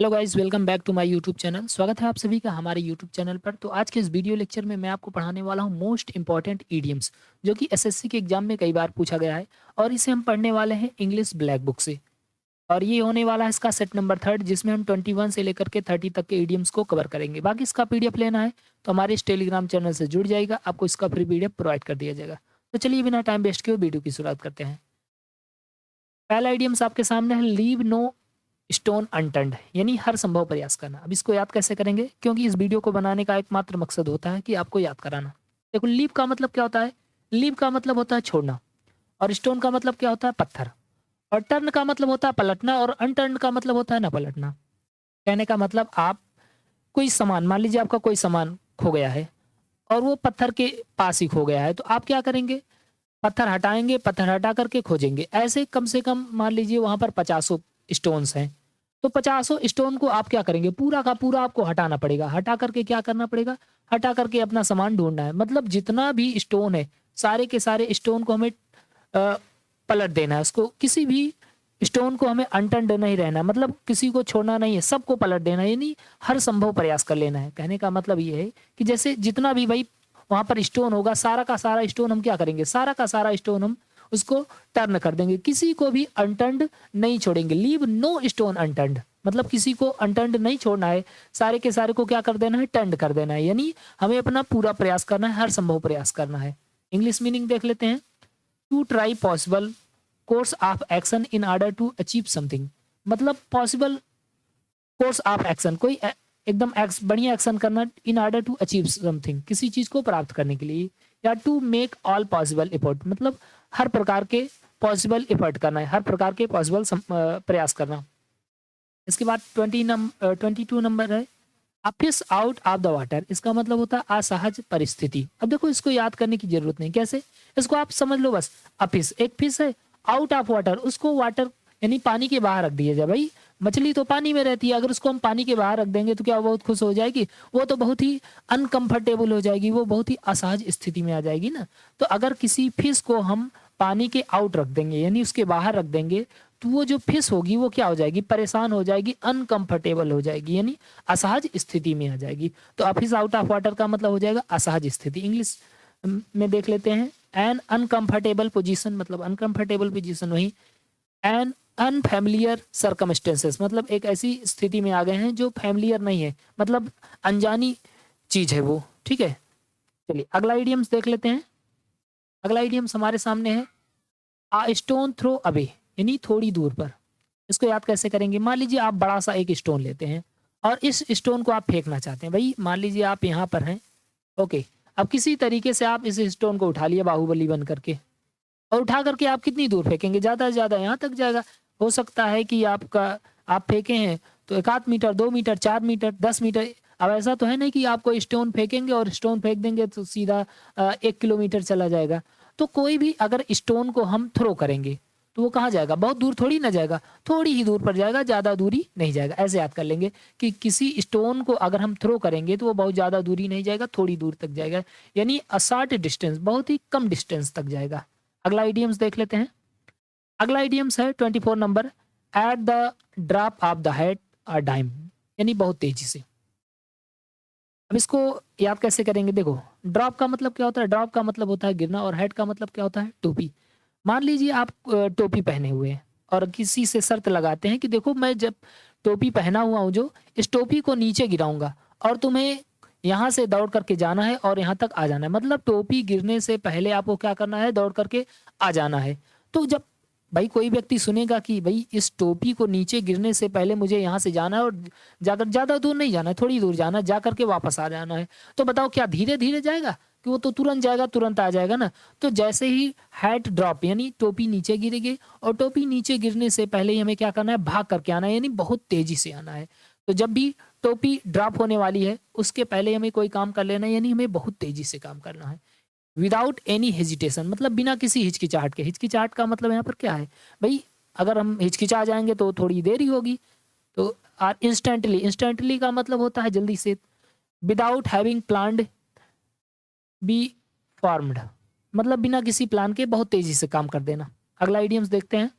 Hello guys, welcome back to my YouTube channel. स्वागत है आप सभी का हमारे यूट्यूब चैनल पर। तो आज के इस वीडियो लेक्चर में मैं आपको पढ़ाने वाला हूँ मोस्ट इंपॉर्टेंट इडियम्स, जो कि एसएससी के एग्जाम में कई बार पूछा गया है। और इसे हम पढ़ने वाले हैं इंग्लिश ब्लैक बुक से। और ये होने वाला है इसका सेट नंबर थर्ड, जिसमें हम 21 से लेकर के 30 तक के इडियम्स को कवर करेंगे। बाकी इसका पीडीएफ लेना है तो हमारे इस टेलीग्राम चैनल से जुड़ जाएगा, आपको इसका फ्री पीडीएफ प्रोवाइड कर दिया जाएगा। तो चलिए बिना टाइम वेस्ट किए वीडियो की शुरुआत करते हैं। पहला इडियम्स आपके सामने है, लीव नो स्टोन अनटर्न्ड, यानी हर संभव प्रयास करना। अब इसको याद कैसे करेंगे, क्योंकि इस वीडियो को बनाने का एकमात्र मकसद होता है कि आपको याद कराना। देखो, लीव का मतलब क्या होता है? लीव का मतलब होता है छोड़ना, और स्टोन का मतलब क्या होता है? पत्थर। और टर्न का मतलब होता है पलटना, और अनटर्न का मतलब होता है ना पलटना। कहने का मतलब, आप कोई सामान, मान लीजिए आपका कोई सामान खो गया है और वो पत्थर के पास ही खो गया है, तो आप क्या करेंगे? पत्थर हटाएंगे, पत्थर हटा करके खोजेंगे। ऐसे कम से कम मान लीजिए वहां पर 50 स्टोन्स हैं, तो 50 स्टोन को आप क्या करेंगे? पूरा का पूरा आपको हटाना पड़ेगा। हटा करके क्या करना पड़ेगा? हटा करके अपना सामान ढूंढना है। मतलब जितना भी स्टोन है, सारे के सारे स्टोन को हमें अ, पलट देना है। उसको, किसी भी स्टोन को हमें अनटर्न्ड नहीं रहना, मतलब किसी को छोड़ना नहीं है, सबको पलट देना है। यानी हर संभव प्रयास कर लेना है। कहने का मतलब ये है कि जैसे जितना भी भाई वहां पर स्टोन होगा, सारा का सारा स्टोन हम क्या करेंगे? सारा का सारा स्टोन हम उसको टर्न कर देंगे। किसी को भी अनटर्न्ड नहीं छोड़ेंगे। लीव नो स्टोन अनटर्न्ड, मतलब किसी को अनटर्न्ड नहीं छोड़ना है। सारे के सारे को क्या कर देना है? टर्न कर देना है। यानी हमें अपना पूरा प्रयास करना है, हर संभव प्रयास करना है। इंग्लिश मीनिंग देख लेते हैं। To try possible course of action in order to achieve something, मतलब पॉसिबल कोर्स ऑफ एक्शन, कोई एकदम बढ़िया एक्शन करना, in order to achieve something, किसी चीज को प्राप्त करने के लिए। या to make all possible effort, मतलब हर प्रकार के पॉसिबल एफर्ट करना है, हर प्रकार के पॉसिबल प्रयास करना। इसके बाद 22 नंबर है, a fish out of the water. इसका मतलब होता है असहज परिस्थिति। अब देखो, इसको याद करने की जरूरत नहीं। कैसे? इसको आप समझ लो बस। अ फिश, एक फिश है, आउट ऑफ वाटर, उसको वाटर यानी पानी के बाहर रख दिया जाए। भाई मछली तो पानी में रहती है, अगर उसको हम पानी के बाहर रख देंगे तो क्या वो बहुत खुश हो जाएगी? वो तो बहुत ही अनकंफर्टेबल हो जाएगी, वो बहुत ही असहज स्थिति में आ जाएगी ना। तो अगर किसी फिश को हम पानी के आउट रख देंगे, यानी उसके बाहर रख देंगे, तो वो जो फिश होगी वो क्या हो जाएगी? परेशान हो जाएगी, अनकंफर्टेबल हो जाएगी, यानी असहज स्थिति में आ जाएगी। तो ऑफिस आउट ऑफ वाटर का मतलब हो जाएगा असहज स्थिति। इंग्लिश में देख लेते हैं, एन अनकंफर्टेबल पोजीशन, मतलब अनकंफर्टेबल पोजीशन वही। एन अनफैमिलियर सर्कमस्टेंसेस, मतलब एक ऐसी स्थिति में आ गए हैं जो फैमिलियर नहीं है, मतलब अनजानी चीज है वो। ठीक है, चलिए अगला इडियम्स देख लेते हैं। अगला इडियम्स हमारे सामने है, आ स्टोन थ्रो अवे, यानी थोड़ी दूर पर। इसको याद कैसे करेंगे? मान लीजिए आप बड़ा सा एक स्टोन लेते हैं और इस स्टोन को आप फेंकना चाहते हैं। भाई मान लीजिए आप यहाँ पर हैं, ओके। अब किसी तरीके से आप इस स्टोन को उठा लिया बाहुबली बन करके, और उठा करके आप कितनी दूर फेंकेंगे? ज़्यादा से ज़्यादा यहाँ तक जाएगा। हो सकता है कि आपका, आप फेंके हैं तो 1 आध मीटर, 2 मीटर, 4 मीटर, 10 मीटर। अब ऐसा तो है नहीं कि आपको स्टोन फेंकेंगे और स्टोन फेंक देंगे तो सीधा 1 किलोमीटर चला जाएगा। तो कोई भी अगर स्टोन को हम थ्रो करेंगे तो वो कहाँ जाएगा? बहुत दूर थोड़ी ना जाएगा, थोड़ी ही दूर पर जाएगा, ज़्यादा दूरी नहीं जाएगा। ऐसे याद कर लेंगे कि किसी स्टोन को अगर हम थ्रो करेंगे तो वो बहुत ज़्यादा दूरी नहीं जाएगा, थोड़ी दूर तक जाएगा। यानी अ शॉर्ट डिस्टेंस, बहुत ही कम डिस्टेंस तक जाएगा। अगला इडियम्स देख लेते हैं। अगला इडियम्स है 24 number, at the drop of the head a dime, यानी बहुत तेजी से। अब इसको याद कैसे करेंगे? देखो, ड्रॉप का मतलब क्या होता है? ड्रॉप का मतलब होता है गिरना, और हेड का मतलब क्या होता है? टोपी। मान लीजिए आप टोपी पहने हुए हैं और किसी से शर्त लगाते हैं कि देखो, मैं जब टोपी पहना हुआ हूँ जो, इस टोपी को नीचे गिराऊंगा और तुम्हें यहाँ से दौड़ करके जाना है और यहाँ तक आ जाना है। मतलब टोपी गिरने से पहले आपको क्या करना है? दौड़ करके आ जाना है। तो जब भाई कोई व्यक्ति सुनेगा कि भाई इस टोपी को नीचे गिरने से पहले मुझे यहाँ से जाना है, और जाकर ज़्यादा दूर नहीं जाना है, थोड़ी दूर जाना है, जा करके वापस आ जाना है, तो बताओ क्या धीरे धीरे जाएगा? कि वो तो तुरंत जाएगा, तुरंत आ जाएगा ना। तो जैसे ही हैट ड्रॉप, यानी टोपी नीचे गिरेगी, और टोपी नीचे गिरने से पहले ही हमें क्या करना है? भाग करके आना है, यानी बहुत तेजी से आना है। तो जब भी टोपी ड्रॉप होने वाली है उसके पहले हमें कोई काम कर लेना है, यानी हमें बहुत तेजी से काम करना है। विदाउट एनी हेजिटेशन, मतलब बिना किसी हिचकिचाहट के। हिचकिचाहट का मतलब यहाँ पर क्या है? भाई अगर हम हिचकिचा जाएंगे तो थोड़ी देर ही होगी। तो इंस्टेंटली, इंस्टेंटली का मतलब होता है जल्दी से। Without having planned, be formed, मतलब बिना किसी प्लान के बहुत तेजी से काम कर देना। अगला आइडियम्स देखते हैं।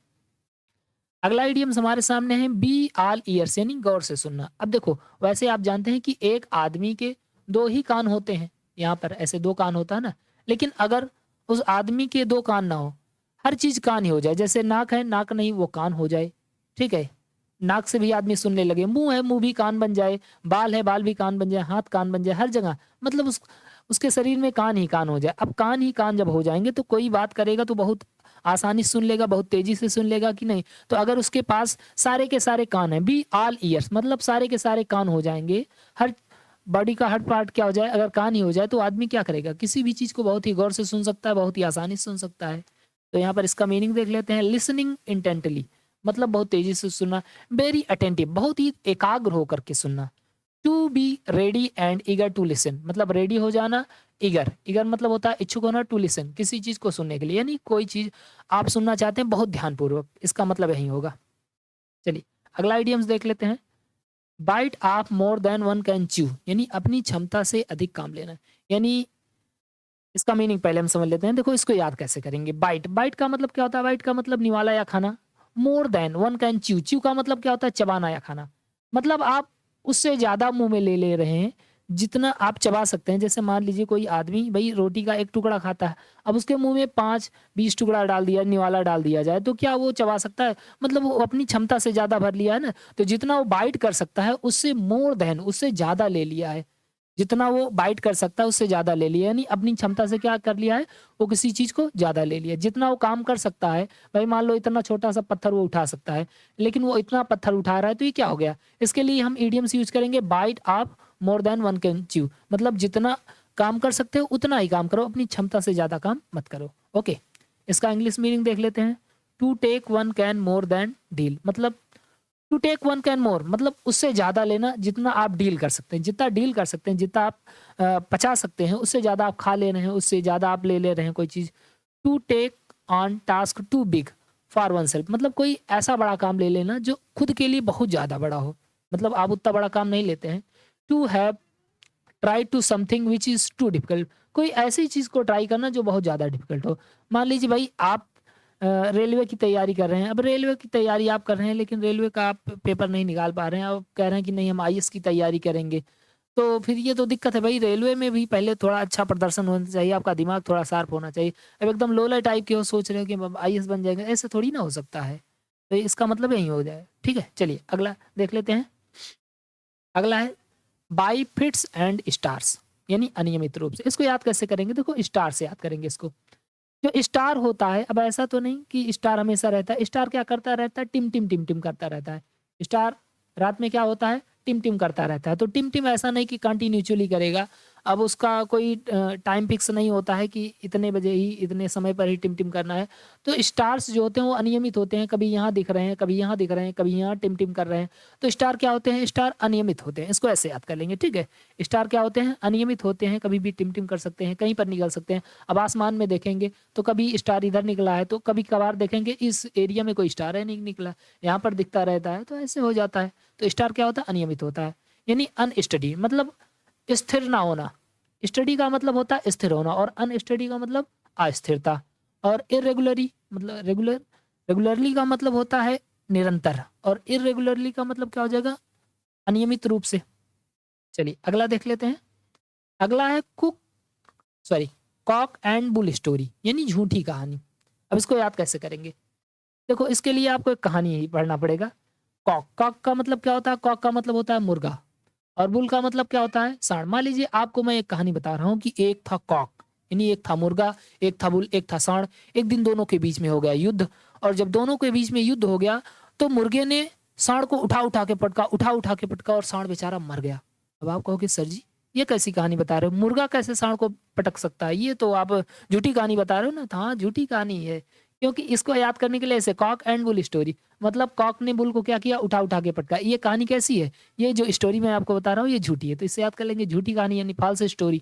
अगला इडियम्स हमारे सामने है बी ऑल ईयर्स, यानी गौर से सुनना। अब देखो, वैसे आप जानते हैं कि एक आदमी के 2 ही कान होते हैं, यहाँ पर ऐसे 2 कान होता है ना, लेकिन अगर उस आदमी के 2 कान ना हो, हर चीज़ कान ही हो जाए, जैसे नाक है, नाक नहीं वो कान हो जाए, ठीक है? नाक से भी आदमी सुनने लगे, मुँह है, मुँह भी कान बन जाए, बाल है, बाल भी कान बन जाए, हाथ कान बन जाए, हर जगह मतलब उसके शरीर में कान ही कान हो जाए। अब कान ही कान जब हो जाएँगे तो कोई बात करेगा तो बहुत आसानी से सुन लेगा, बहुत तेज़ी से सुन लेगा कि नहीं? तो अगर उसके पास सारे के सारे कान हैं, बी ऑल ईयर्स मतलब सारे के सारे कान हो जाएँगे, हर बॉडी का हर पार्ट क्या हो जाए, अगर कान ही हो जाए तो आदमी क्या करेगा? किसी भी चीज़ को बहुत ही गौर से सुन सकता है, बहुत ही आसानी से सुन सकता है। तो यहाँ पर इसका मीनिंग देख लेते हैं, लिसनिंग इंटेंटली मतलब बहुत तेज़ी से सुनना, वेरी अटेंटिव बहुत ही एकाग्र होकर के सुनना। To be ready and eager to listen मतलब रेडी हो जाना, ईगर ईगर मतलब होता है इच्छुक होना, टू लिसन किसी चीज़ को सुनने के लिए, यानी कोई चीज़ आप सुनना चाहते हैं बहुत ध्यानपूर्वक, इसका मतलब यही होगा। चलिए अगला आइडियम्स देख लेते हैं, bite off more than one can chew यानी अपनी क्षमता से अधिक काम लेना, यानी इसका मीनिंग पहले हम समझ लेते हैं। देखो इसको याद कैसे करेंगे, बाइट बाइट का मतलब क्या होता है, बाइट का मतलब निवाला या खाना, मोर than one can chew chew का मतलब क्या होता है, चबाना या खाना, मतलब आप उससे ज़्यादा मुंह में ले ले रहे हैं जितना आप चबा सकते हैं। जैसे मान लीजिए कोई आदमी भाई रोटी का एक टुकड़ा खाता है, अब उसके मुंह में 5-20 टुकड़ा डाल दिया, निवाला डाल दिया जाए तो क्या वो चबा सकता है? मतलब वो अपनी क्षमता से ज़्यादा भर लिया है ना, तो जितना वो बाइट कर सकता है उससे मोर देन उससे ज़्यादा ले लिया है, जितना वो बाइट कर सकता है उससे ज़्यादा ले लिया, यानी अपनी क्षमता से क्या कर लिया है, वो किसी चीज़ को ज़्यादा ले लिया। जितना वो काम कर सकता है, भाई मान लो इतना छोटा-सा पत्थर वो उठा सकता है, लेकिन वो इतना पत्थर उठा रहा है तो ये क्या हो गया? इसके लिए हम इडियम्स यूज़ करेंगे, bite off more than one can chew मतलब जितना काम कर सकते हो उतना ही काम करो, अपनी क्षमता से ज़्यादा काम मत करो। ओके, इसका इंग्लिश मीनिंग देख लेते हैं, to take one can more than deal मतलब to take one can more मतलब उससे ज़्यादा लेना जितना आप डील कर सकते हैं, जितना डील कर सकते हैं, जितना आप पचा सकते हैं, उससे ज़्यादा आप खा ले रहे हैं, उससे ज़्यादा आप ले रहे हैं कोई चीज़। To take on task too big for oneself मतलब कोई ऐसा बड़ा काम ले लेना जो खुद के लिए बहुत ज़्यादा बड़ा हो, मतलब आप उतना बड़ा काम नहीं लेते हैं। To have try to something which is too difficult कोई ऐसी चीज़ को ट्राई करना जो बहुत ज़्यादा डिफिकल्ट हो। मान लीजिए भाई आप रेलवे की तैयारी कर रहे हैं, अब रेलवे की तैयारी आप कर रहे हैं लेकिन रेलवे का आप पेपर नहीं निकाल पा रहे हैं, आप कह रहे हैं कि नहीं हम आईएएस की तैयारी करेंगे, तो फिर ये तो दिक्कत है भाई, रेलवे में भी पहले थोड़ा अच्छा प्रदर्शन होना चाहिए, आपका दिमाग थोड़ा शार्प होना चाहिए। अब एकदम लोलर टाइप के हो, सोच रहे हो कि अब आईएएस बन जाएगा, ऐसे थोड़ी ना हो सकता है। तो इसका मतलब यही हो जाए, ठीक है? चलिए अगला देख लेते हैं। अगला है बाय फिट्स एंड स्टार्स यानी अनियमित रूप से। इसको याद कैसे करेंगे? देखो स्टार से याद करेंगे इसको। जो स्टार होता है, अब ऐसा तो नहीं कि स्टार हमेशा रहता है, स्टार क्या करता रहता है? टिम टिम टिम टिम करता रहता है। स्टार रात में क्या होता है? टिम टिम करता रहता है। तो टिम टिम ऐसा नहीं कि कंटिन्यूअसली करेगा, अब उसका कोई टाइम फिक्स नहीं होता है कि इतने बजे ही इतने समय पर ही टिम टिम करना है। तो स्टार्स जो होते हैं वो अनियमित होते हैं, कभी यहाँ दिख रहे हैं, कभी यहाँ दिख रहे हैं, कभी यहाँ टिम टिम कर रहे हैं। तो स्टार क्या होते हैं? स्टार अनियमित होते हैं, इसको ऐसे याद कर लेंगे, ठीक है? स्टार क्या होते हैं? अनियमित होते हैं, कभी भी टिम टिम कर सकते हैं, कहीं पर निकल सकते हैं। अब आसमान में देखेंगे तो कभी स्टार इधर निकला है, तो कभी कभार देखेंगे इस एरिया में कोई स्टार है नहीं निकला, यहाँ पर दिखता रहता है, तो ऐसे हो जाता है। तो स्टार क्या होता है? अनियमित होता है, यानी अनस्टडी मतलब स्थिर ना होना। स्टडी का मतलब होता है स्थिर होना और अनस्टडी का मतलब अस्थिरता। और इरेगुलरी मतलब रेगुलरली का मतलब होता है निरंतर, और इरेगुलरली का मतलब क्या हो जाएगा? अनियमित रूप से। चलिए अगला देख लेते हैं। अगला है कॉक एंड बुल स्टोरी यानी झूठी कहानी। अब इसको याद कैसे करेंगे? देखो इसके लिए आपको एक कहानी ही पढ़ना पड़ेगा। कॉक कॉक का मतलब क्या होता है? कॉक का मतलब होता है मुर्गा, और बुल का मतलब क्या होता है? सांड। मान लीजिए आपको मैं एक कहानी बता रहा हूँ कि एक था कॉक यानी एक था मुर्गा, एक था बुल, एक था सांड। एक दिन दोनों के बीच में हो गया युद्ध, और जब दोनों के बीच में युद्ध हो गया तो मुर्गे ने सांड को उठा उठा के पटका और सांड बेचारा मर गया। अब आप कहोगे सर जी ये कैसी कहानी बता रहे हो, मुर्गा कैसे सांड को पटक सकता है? ये तो आप झूठी कहानी बता रहे हो ना। तो हाँ झूठी कहानी है, क्योंकि इसको याद करने के लिए ऐसे कॉक एंड बुल स्टोरी मतलब कॉक ने बुल को क्या किया? उठा उठा के पटका। ये कहानी कैसी है? ये जो स्टोरी मैं आपको बता रहा हूँ ये झूठी है, तो इससे याद कर लेंगे झूठी कहानी यानी फॉल्स स्टोरी।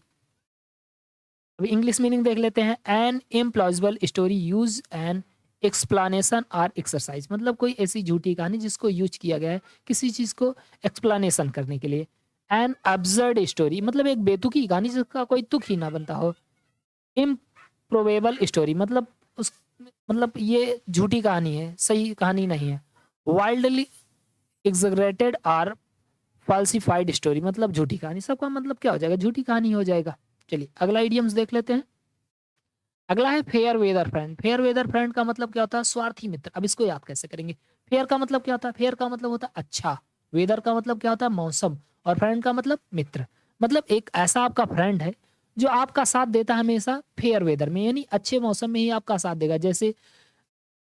अभी इंग्लिश मीनिंग देख लेते हैं, an implausible story use an explanation और एक्सरसाइज मतलब कोई ऐसी झूठी कहानी जिसको यूज किया गया है किसी चीज को एक्सप्लानेशन करने के लिए। एन अब्सर्ड स्टोरी मतलब एक बेतुकी कहानी जिसका कोई तुक ही ना बनता हो। इम्प्रोबेबल स्टोरी मतलब उस मतलब ये झूठी कहानी है, सही कहानी नहीं है। वाइल्डली एग्जैगरेटेड आर फाल्सिफाइड स्टोरी, मतलब झूठी कहानी। सबका मतलब क्या हो जाएगा? झूठी कहानी हो जाएगा। चलिए अगला इडियम्स देख लेते हैं। अगला है fair weather friend. Fair weather friend का मतलब क्या होता है? स्वार्थी मित्र। अब इसको याद कैसे करेंगे? फेयर का मतलब क्या होता है? फेयर का मतलब होता है अच्छा। वेदर का मतलब क्या होता है? मौसम। और फ्रेंड का मतलब मित्र। मतलब एक ऐसा आपका फ्रेंड है जो आपका साथ देता है हमेशा फेयर वेदर में, यानी अच्छे मौसम में ही आपका साथ देगा। जैसे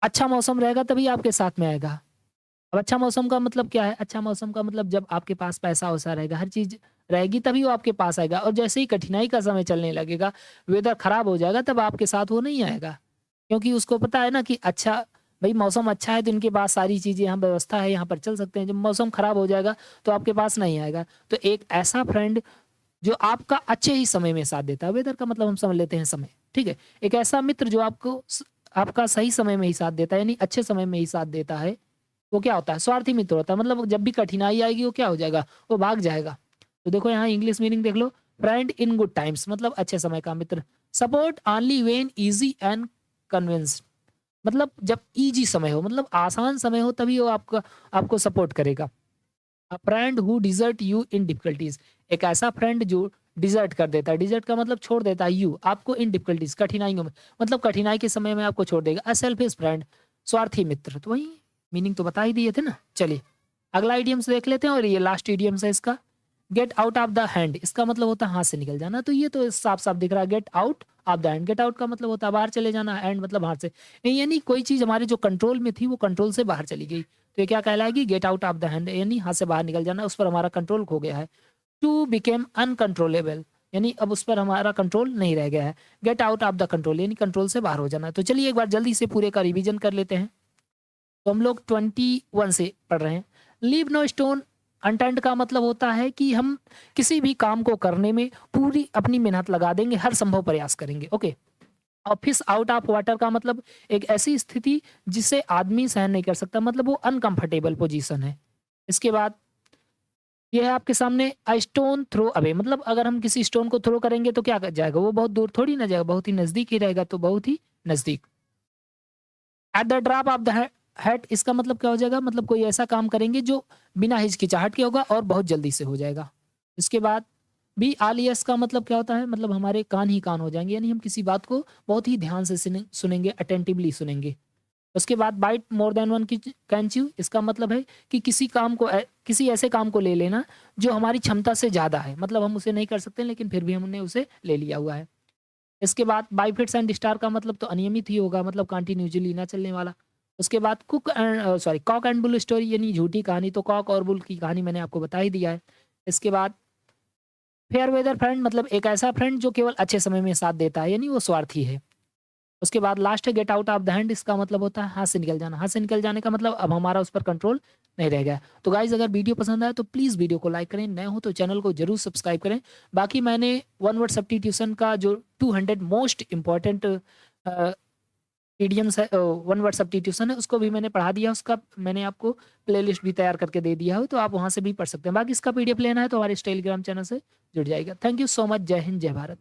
अच्छा मौसम रहेगा तभी आपके साथ में आएगा। अब अच्छा मौसम का मतलब क्या है? अच्छा मौसम का मतलब जब आपके पास पैसा वैसा रहेगा, हर चीज़ रहेगी, तभी वो आपके पास आएगा। और जैसे ही कठिनाई का समय चलने लगेगा, वेदर खराब हो जाएगा, तब आपके साथ वो नहीं आएगा। क्योंकि उसको पता है ना कि अच्छा भई मौसम अच्छा है तो इनके पास सारी चीज़ें यहाँ व्यवस्था है, यहाँ पर चल सकते हैं। जब मौसम खराब हो जाएगा तो आपके पास नहीं आएगा। तो एक ऐसा फ्रेंड जो आपका अच्छे ही समय में साथ देता है, वेदर का मतलब हम समझ लेते हैं समय, ठीक है? एक ऐसा मित्र जो आपका सही समय में ही साथ देता है, यानी अच्छे समय में ही साथ देता है, वो क्या होता है? स्वार्थी मित्र होता है। मतलब वो जब भी कठिनाई आएगी वो क्या हो जाएगा? वो भाग जाएगा। तो देखो यहाँ इंग्लिश मीनिंग देख लो, फ्रेंड इन गुड टाइम्स मतलब अच्छे समय का मित्र। Support only when easy and convinced, मतलब जब ईज़ी समय हो, मतलब आसान समय हो, तभी वो आपको सपोर्ट करेगा। A friend who desert you in difficulties, एक ऐसा फ्रेंड जो डिज़र्ट कर देता है। डिज़र्ट का मतलब छोड़ देता है, यू आपको इन डिफिकल्टीज़ कठिनाइयों में, मतलब कठिनाई के समय में आपको छोड़ देगा। अ सेल्फिश फ्रेंड स्वार्थी मित्र, तो वही मीनिंग तो बता ही दिए थे ना। चलिए अगला इडियम्स देख लेते हैं और ये लास्ट इडियम्स है इसका। Gate out of the hand, इसका मतलब होता है हाथ से निकल जाना। तो ये तो साफ-साफ दिख रहा है, gate out of the hand. Get out का मतलब होता है बाहर चले जाना, हैंड मतलब हाथ से। यानी कोई चीज़ हमारे जो कंट्रोल में थी वो कंट्रोल से बाहर चली गई। तो ये क्या कहलाएगी? Get out of the hand, यानी हाथ से बाहर निकल जाना, उस पर हमारा कंट्रोल खो गया है। टू बिकेम अनकंट्रोलेबल, यानी अब उस पर हमारा कंट्रोल नहीं रह गया है। Gate out of the control यानी कंट्रोल से बाहर हो जाना। तो चलिए एक बार जल्दी से पूरे का रिवीजन कर लेते हैं। तो हम लोग 21 से पढ़ रहे हैं। लीव नो स्टोन अनटर्न्ड का मतलब होता है कि हम किसी भी काम को करने में पूरी अपनी मेहनत लगा देंगे, हर संभव प्रयास करेंगे। ओके। और फिश आउट ऑफ वाटर का मतलब एक ऐसी स्थिति जिसे आदमी सहन नहीं कर सकता, मतलब वो अनकंफर्टेबल पोजीशन है। इसके बाद ये है आपके सामने अ स्टोन थ्रो अवे, मतलब अगर हम किसी स्टोन को थ्रो करेंगे तो क्या जाएगा? वो बहुत दूर थोड़ी ना जाएगा, बहुत ही नज़दीक ही रहेगा, तो बहुत ही नज़दीक। Eight the drop of the hat, इसका मतलब क्या हो जाएगा? मतलब कोई ऐसा काम करेंगे जो बिना हिचकिचाहट के होगा और बहुत जल्दी से हो जाएगा। इसके बाद बी ऑल ईयर्स का मतलब क्या होता है? मतलब हमारे कान ही कान हो जाएँगे, यानी हम किसी बात को बहुत ही ध्यान से सुनेंगे, अटेंटिवली सुनेंगे। उसके बाद बाइट मोर देन वन की कैन च्यू, इसका मतलब है कि किसी काम को किसी ऐसे काम को ले लेना जो हमारी क्षमता से ज़्यादा है, मतलब हम उसे नहीं कर सकते लेकिन फिर भी हमने उसे ले लिया हुआ है। इसके बाद बाइफिट्स एंड स्टार का मतलब तो अनियमित ही होगा, मतलब कंटिन्यूअसली ना चलने वाला। उसके बाद कॉक एंड बुल स्टोरी यानी झूठी कहानी, तो कॉक और बुल की कहानी मैंने आपको बता ही दिया है। इसके बाद फेयर वेदर फ्रेंड मतलब एक ऐसा फ्रेंड जो केवल अच्छे समय में साथ देता है, यानी वो स्वार्थी है। उसके बाद लास्ट है gate out of the hand, इसका मतलब होता है हाथ से निकल जाना। हाथ से निकल जाने का मतलब अब हमारा उस पर कंट्रोल नहीं रह गया। तो गाइज़ अगर वीडियो पसंद आए तो प्लीज़ वीडियो को लाइक करें, नए हो तो चैनल को ज़रूर सब्सक्राइब करें। बाकी मैंने वन वर्ड सब्स्टिट्यूशन का जो 200 मोस्ट इम्पोर्टेंट इडियम्स है, वन वर्ड सब्स्टिट्यूशन है, उसको भी मैंने पढ़ा दिया। उसका मैंने आपको प्लेलिस्ट भी तैयार करके दे दिया हो, तो आप वहाँ से भी पढ़ सकते हैं। बाकी इसका पीडीएफ लेना है तो हमारे इस टेलीग्राम चैनल से जुड़ जाइएगा। Thank you so much. जय हिंद, जय भारत।